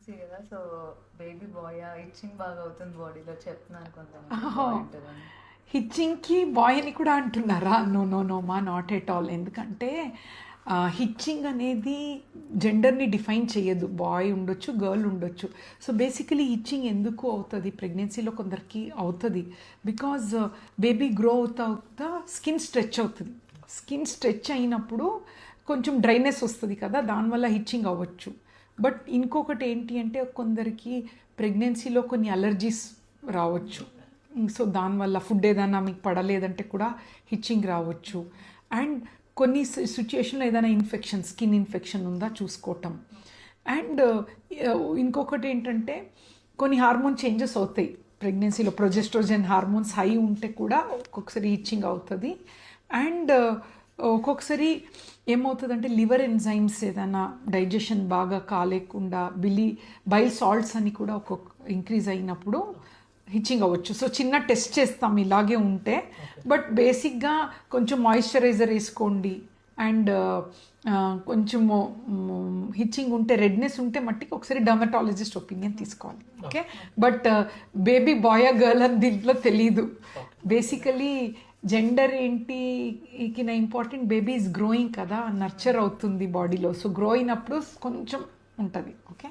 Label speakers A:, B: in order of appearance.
A: Pregnancy కదా, so baby bye itching బాగా అవుతుంది బాడీలో చెప్తున్నాను కొంతమంది బాగుంటుందని.
B: హిచ్చింగ్కి బాయ్ అని కూడా అంటున్నారా? నో నో నో మా, నాట్ ఎట్ ఆల్. ఎందుకంటే హిచ్చింగ్ అనేది జెండర్ని డిఫైన్ చేయదు. బాయ్ ఉండొచ్చు, గర్ల్ ఉండొచ్చు. సో బేసికలీ హిచ్చింగ్ ఎందుకు అవుతుంది ప్రెగ్నెన్సీలో కొందరికి అవుతుంది, బికాజ్ బేబీ గ్రో అవుతా అవుతా స్కిన్ స్ట్రెచ్ అవుతుంది. స్కిన్ స్ట్రెచ్ అయినప్పుడు కొంచెం డ్రైనెస్ వస్తుంది కదా, దానివల్ల హిచ్చింగ్ అవ్వచ్చు. బట్ ఇంకొకటి ఏంటి అంటే కొందరికి ప్రెగ్నెన్సీలో కొన్ని అలర్జీస్ రావచ్చు. సో దానివల్ల ఫుడ్ ఏదైనా మీకు పడలేదంటే కూడా హిచ్చింగ్ రావచ్చు. అండ్ కొన్ని సిచ్యుయేషన్లో ఏదైనా ఇన్ఫెక్షన్, స్కిన్ ఇన్ఫెక్షన్ ఉందా చూసుకోవటం. అండ్ ఇంకొకటి ఏంటంటే కొన్ని హార్మోన్ చేంజెస్ అవుతాయి ప్రెగ్నెన్సీలో. ప్రొజెస్ట్రోజన్ హార్మోన్స్ హై ఉంటే కూడా ఒక్కొక్కసారి ఇచ్చింగ్ అవుతుంది. అండ్ ఒక్కొక్కసారి ఏమవుతుందంటే లివర్ ఎంజైమ్స్ ఏదైనా డైజెషన్ బాగా కాలేకుండా బైల్ సాల్ట్స్ అని కూడా ఒక్కొక్క ఇంక్రీజ్ అయినప్పుడు హిచ్చింగ్ అవ్వచ్చు. సో చిన్న టెస్ట్ చేస్తాం ఇలాగే ఉంటే. బట్ బేసిక్గా కొంచెం మాయిశ్చరైజర్ వేసుకోండి. అండ్ కొంచెము హిచ్చింగ్ ఉంటే, రెడ్నెస్ ఉంటే మట్టికి ఒకసారి డర్మటాలజిస్ట్ ఒపీనియన్ తీసుకోవాలి. Okay, but baby boy girl అని దీంట్లో తెలీదు. బేసికలీ జెండర్ ఏంటికి నా ఇంపార్టెంట్, బేబీ ఈజ్ గ్రోయింగ్ కదా, నర్చర్ అవుతుంది బాడీలో. సో గ్రో అయినప్పుడు కొంచెం ఉంటుంది. ఓకే.